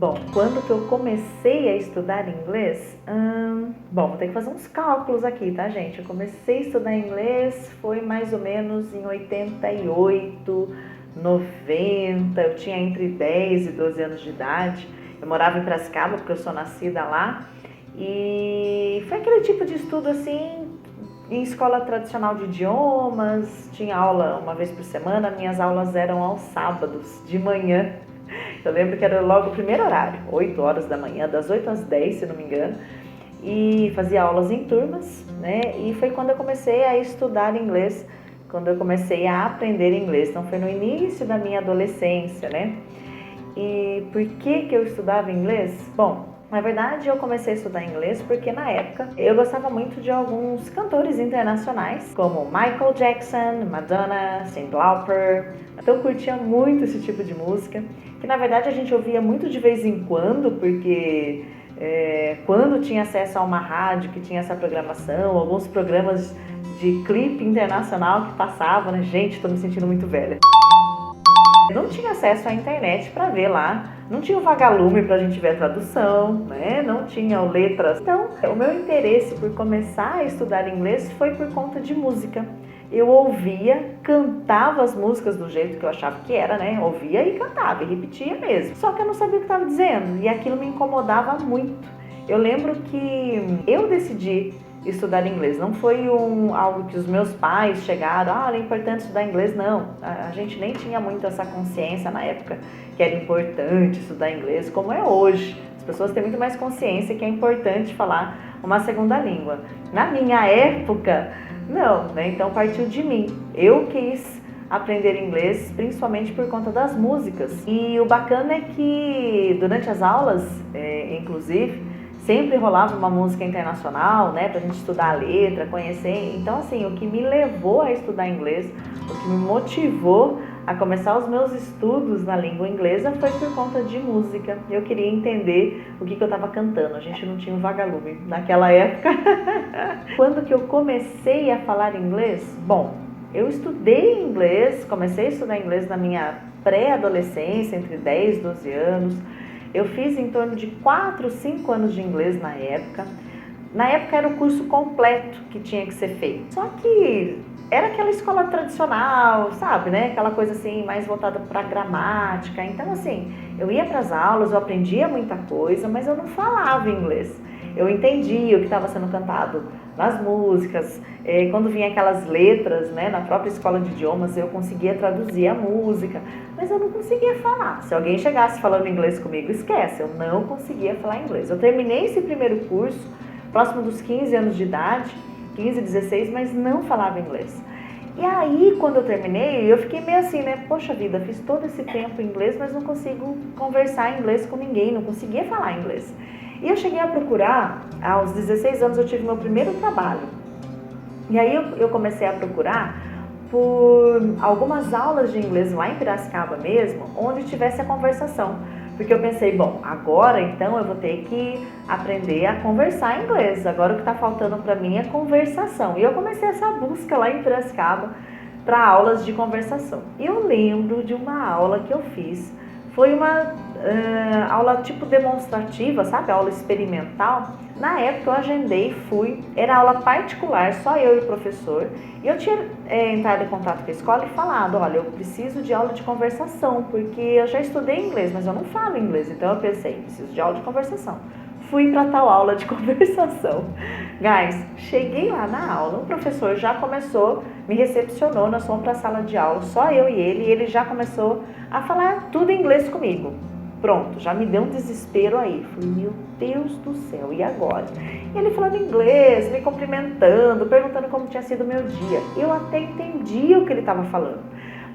Bom, quando que eu comecei a estudar inglês? Bom, vou ter que fazer uns cálculos aqui, tá, gente? Eu comecei a estudar inglês foi mais ou menos em 88, 90. Eu tinha entre 10 e 12 anos de idade. Eu morava em Piracicaba, porque eu sou nascida lá. E foi aquele tipo de estudo assim, em escola tradicional de idiomas. Tinha aula uma vez por semana. Minhas aulas eram aos sábados, de manhã. Eu lembro que era logo o primeiro horário, 8 horas da manhã, das 8 às 10, se não me engano, e fazia aulas em turmas, né? E foi quando eu comecei a estudar inglês, quando eu comecei a aprender inglês. Então foi no início da minha adolescência, né? E por que eu estudava inglês? Bom, na verdade eu comecei a estudar inglês porque na época eu gostava muito de alguns cantores internacionais, como Michael Jackson, Madonna, Cyndi Lauper. Então eu curtia muito esse tipo de música, que na verdade a gente ouvia muito de vez em quando, porque quando tinha acesso a uma rádio que tinha essa programação, alguns programas de clipe internacional que passavam, né? Gente, tô me sentindo muito velha. Não tinha acesso à internet para ver lá, não tinha o vagalume para a gente ver a tradução, né? Não tinha letras. Então, o meu interesse por começar a estudar inglês foi por conta de música. Eu ouvia, cantava as músicas do jeito que eu achava que era, né? Ouvia e cantava, e repetia mesmo. Só que eu não sabia o que estava dizendo e aquilo me incomodava muito. Eu lembro que eu decidi estudar inglês. Não foi algo que os meus pais chegaram, é importante estudar inglês, não. A gente nem tinha muito essa consciência na época que era importante estudar inglês, como é hoje. As pessoas têm muito mais consciência que é importante falar uma segunda língua. Na minha época, não, né? Então partiu de mim. Eu quis aprender inglês, principalmente por conta das músicas. E o bacana é que durante as aulas, inclusive, sempre rolava uma música internacional, né, pra gente estudar a letra, conhecer. Então, assim, o que me levou a estudar inglês, o que me motivou a começar os meus estudos na língua inglesa foi por conta de música. Eu queria entender o que eu estava cantando. A gente não tinha um vagalume naquela época. Quando que eu comecei a falar inglês? Bom, eu estudei inglês, comecei a estudar inglês na minha pré-adolescência, entre 10 e 12 anos. Eu fiz em torno de 4, 5 anos de inglês na época. Na época era o curso completo que tinha que ser feito. Só que era aquela escola tradicional, sabe, né? Aquela coisa assim, mais voltada para gramática. Então, assim, eu ia para as aulas, eu aprendia muita coisa, mas eu não falava inglês. Eu entendia o que estava sendo cantado nas músicas. Quando vinha aquelas letras, né, na própria escola de idiomas, eu conseguia traduzir a música, mas eu não conseguia falar. Se alguém chegasse falando inglês comigo, esquece, eu não conseguia falar inglês. Eu terminei esse primeiro curso próximo dos 15 anos de idade, 15, 16, mas não falava inglês. E aí, quando eu terminei, eu fiquei meio assim, né? Poxa vida, fiz todo esse tempo em inglês, mas não consigo conversar inglês com ninguém, não conseguia falar inglês. E eu cheguei a procurar, aos 16 anos eu tive meu primeiro trabalho. E aí eu comecei a procurar por algumas aulas de inglês lá em Piracicaba mesmo, onde tivesse a conversação. Porque eu pensei, bom, agora então eu vou ter que aprender a conversar inglês. Agora o que está faltando para mim é conversação. E eu comecei essa busca lá em Piracicaba para aulas de conversação. E eu lembro de uma aula que eu fiz. Foi uma aula tipo demonstrativa, sabe? Aula experimental. Na época eu agendei, fui, era aula particular, só eu e o professor. E eu tinha entrado em contato com a escola e falado, olha, eu preciso de aula de conversação, porque eu já estudei inglês, mas eu não falo inglês. Então eu pensei, preciso de aula de conversação. Fui para tal aula de conversação. Guys, cheguei lá na aula, o professor já começou, me recepcionou, nós fomos para a sala de aula, só eu e ele já começou a falar tudo em inglês comigo. Pronto, já me deu um desespero aí. Falei, meu Deus do céu, e agora? E ele falando inglês, me cumprimentando, perguntando como tinha sido o meu dia. Eu até entendi o que ele estava falando.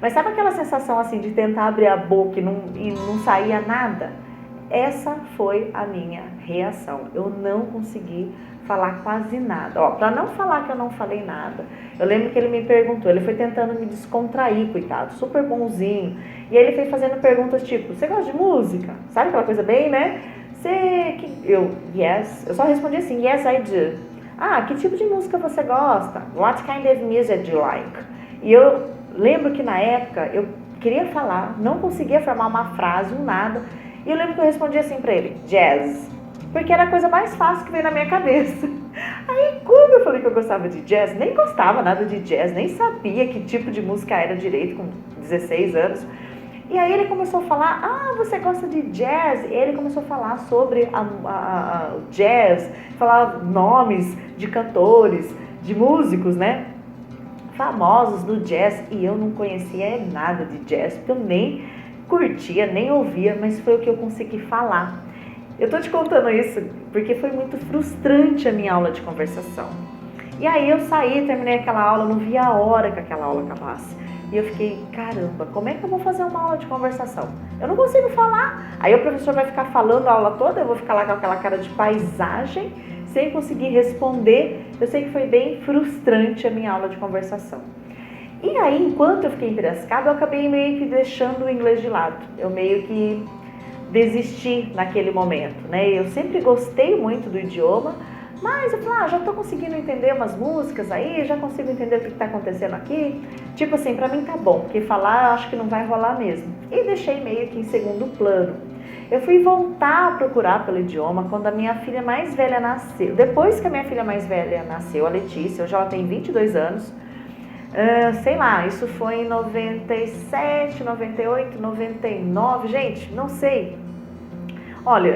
Mas sabe aquela sensação assim de tentar abrir a boca e não saía nada? Essa foi a minha reação. Eu não consegui falar quase nada. Para não falar que eu não falei nada, eu lembro que ele me perguntou, ele foi tentando me descontrair, coitado, super bonzinho. E ele foi fazendo perguntas tipo, você gosta de música? Sabe aquela coisa bem, né? Yes. Eu só respondi assim, yes, I do. Que tipo de música você gosta? What kind of music do you like? E eu lembro que na época eu queria falar, não conseguia formar uma frase, nada. E eu lembro que eu respondi assim pra ele, jazz, porque era a coisa mais fácil que veio na minha cabeça. Aí quando eu falei que eu gostava de jazz, nem gostava nada de jazz, nem sabia que tipo de música era direito com 16 anos. E aí ele começou a falar, você gosta de jazz? E ele começou a falar sobre o jazz, falar nomes de cantores, de músicos, né? Famosos do jazz. E eu não conhecia nada de jazz, porque eu nem curtia, nem ouvia, mas foi o que eu consegui falar. Eu tô te contando isso porque foi muito frustrante a minha aula de conversação. E aí eu saí, terminei aquela aula, não via a hora que aquela aula acabasse. E eu fiquei, caramba, como é que eu vou fazer uma aula de conversação? Eu não consigo falar. Aí o professor vai ficar falando a aula toda, eu vou ficar lá com aquela cara de paisagem, sem conseguir responder. Eu sei que foi bem frustrante a minha aula de conversação. E aí, enquanto eu fiquei em Piracicaba, eu acabei meio que deixando o inglês de lado. Eu meio que desisti naquele momento, né? Eu sempre gostei muito do idioma, mas eu falei, já tô conseguindo entender umas músicas aí, já consigo entender o que tá acontecendo aqui. Tipo assim, pra mim tá bom, porque falar eu acho que não vai rolar mesmo. E deixei meio que em segundo plano. Eu fui voltar a procurar pelo idioma quando a minha filha mais velha nasceu. Depois que a minha filha mais velha nasceu, a Letícia, hoje ela tem 22 anos, sei lá, isso foi em 97, 98, 99, gente, não sei. Olha,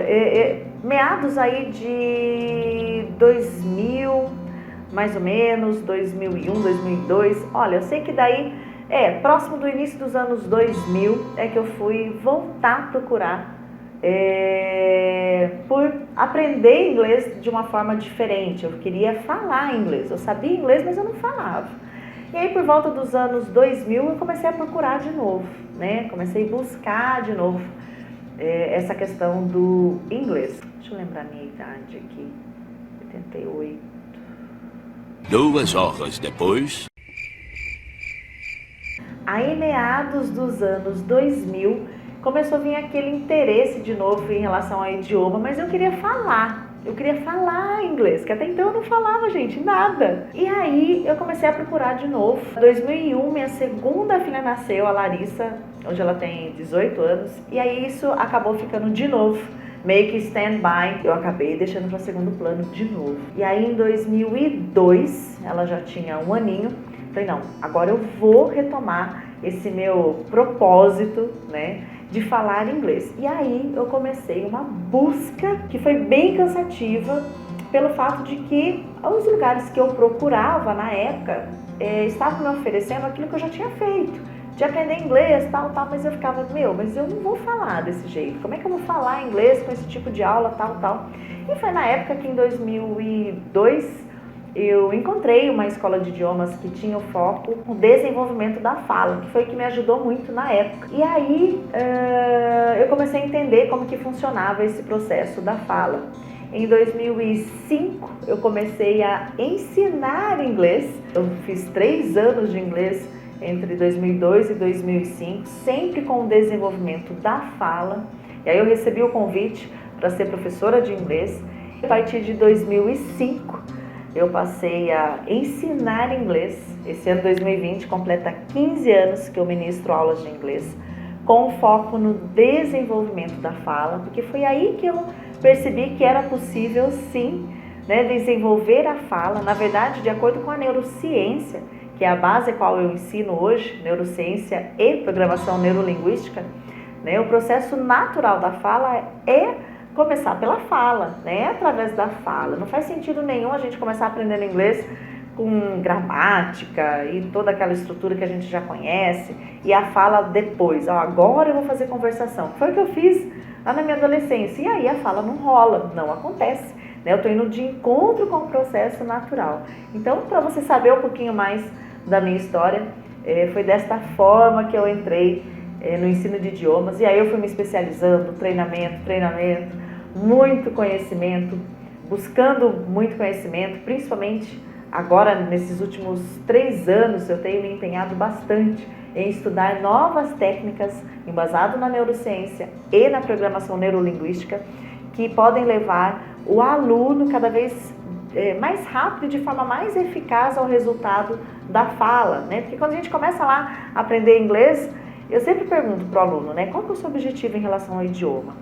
meados aí de 2000, mais ou menos, 2001, 2002, olha, eu sei que daí, próximo do início dos anos 2000, é que eu fui voltar a procurar por aprender inglês de uma forma diferente. Eu queria falar inglês, eu sabia inglês, mas eu não falava. E aí, por volta dos anos 2000, eu comecei a procurar de novo, né? Comecei a buscar de novo essa questão do inglês. Deixa eu lembrar a minha idade aqui. 88. 2 horas depois. Aí, meados dos anos 2000, começou a vir aquele interesse de novo em relação ao idioma, mas eu queria falar. Eu queria falar inglês, que até então eu não falava, gente, nada. E aí eu comecei a procurar de novo. Em 2001, minha segunda filha nasceu, a Larissa, hoje ela tem 18 anos. E aí isso acabou ficando de novo, meio que stand-by. Eu acabei deixando para segundo plano de novo. E aí em 2002, ela já tinha 1 aninho. Falei, não, agora eu vou retomar esse meu propósito, né, de falar inglês. E aí eu comecei uma busca que foi bem cansativa pelo fato de que os lugares que eu procurava na época estavam me oferecendo aquilo que eu já tinha feito, de aprender inglês, tal, mas eu ficava, mas eu não vou falar desse jeito. Como é que eu vou falar inglês com esse tipo de aula, tal? E foi na época que em 2002 eu encontrei uma escola de idiomas que tinha o foco no desenvolvimento da fala, que foi o que me ajudou muito na época. E aí eu comecei a entender como que funcionava esse processo da fala. Em 2005 eu comecei a ensinar inglês. Eu fiz 3 anos de inglês entre 2002 e 2005, sempre com o desenvolvimento da fala. E aí eu recebi o convite para ser professora de inglês. A partir de 2005 eu passei a ensinar inglês. Esse ano 2020 completa 15 anos que eu ministro aulas de inglês, com foco no desenvolvimento da fala, porque foi aí que eu percebi que era possível sim, né, desenvolver a fala. Na verdade, de acordo com a neurociência, que é a base a qual eu ensino hoje, neurociência e programação neurolinguística, né, o processo natural da fala é começar pela fala, né? Através da fala. Não faz sentido nenhum a gente começar aprendendo inglês com gramática e toda aquela estrutura que a gente já conhece e a fala depois. Agora eu vou fazer conversação. Foi o que eu fiz lá na minha adolescência. E aí a fala não rola, não acontece, né? Eu estou indo de encontro com o processo natural. Então, para você saber um pouquinho mais da minha história, foi desta forma que eu entrei no ensino de idiomas. E aí eu fui me especializando, treinamento, muito conhecimento, buscando muito conhecimento, principalmente agora nesses últimos 3 anos eu tenho me empenhado bastante em estudar novas técnicas embasadas na neurociência e na programação neurolinguística que podem levar o aluno cada vez mais rápido e de forma mais eficaz ao resultado da fala, né? Porque quando a gente começa lá a aprender inglês, eu sempre pergunto para o aluno, né, qual que é o seu objetivo em relação ao idioma?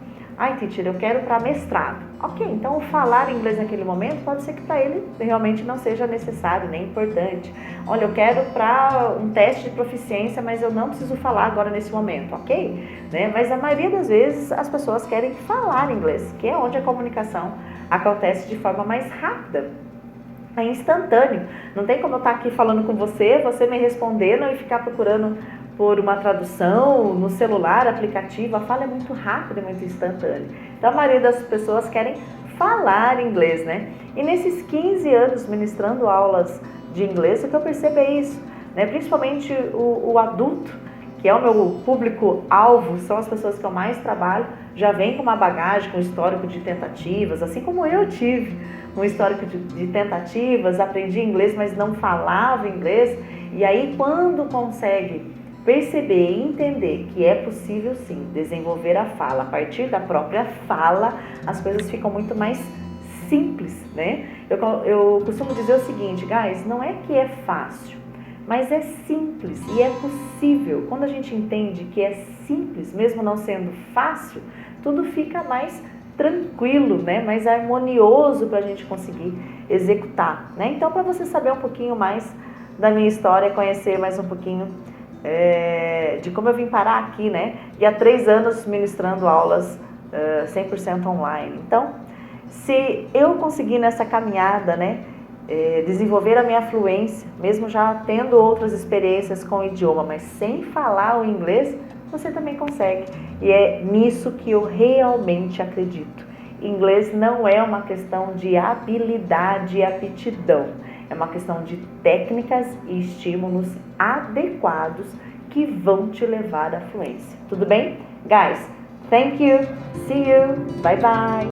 Ai, teacher, eu quero para mestrado. Ok, então o falar inglês naquele momento pode ser que para ele realmente não seja necessário, nem importante. Olha, eu quero para um teste de proficiência, mas eu não preciso falar agora nesse momento, ok? Né? Mas a maioria das vezes as pessoas querem falar inglês, que é onde a comunicação acontece de forma mais rápida. É instantâneo. Não tem como eu estar aqui falando com você me respondendo e ficar procurando por uma tradução no celular, aplicativo. A fala é muito rápida e muito instantânea. Então a maioria das pessoas querem falar inglês, né? E nesses 15 anos ministrando aulas de inglês, o que eu percebo é isso, né? Principalmente o adulto, que é o meu público-alvo, são as pessoas que eu mais trabalho, já vem com uma bagagem, com histórico de tentativas, assim como eu tive um histórico de tentativas, aprendi inglês, mas não falava inglês, e aí quando consegue perceber e entender que é possível sim desenvolver a fala, a partir da própria fala, as coisas ficam muito mais simples, né? Eu costumo dizer o seguinte, guys, não é que é fácil, mas é simples e é possível. Quando a gente entende que é simples, mesmo não sendo fácil, tudo fica mais tranquilo, né? Mais harmonioso para a gente conseguir executar, né? Então, para você saber um pouquinho mais da minha história, conhecer mais um pouquinho de como eu vim parar aqui, né? E há 3 anos ministrando aulas 100% online. Então, se eu conseguir nessa caminhada, né? Desenvolver a minha fluência, mesmo já tendo outras experiências com o idioma, mas sem falar o inglês, você também consegue. E é nisso que eu realmente acredito. Inglês não é uma questão de habilidade e aptidão, é uma questão de técnicas e estímulos adequados que vão te levar à fluência. Tudo bem? Guys, thank you, see you, bye bye!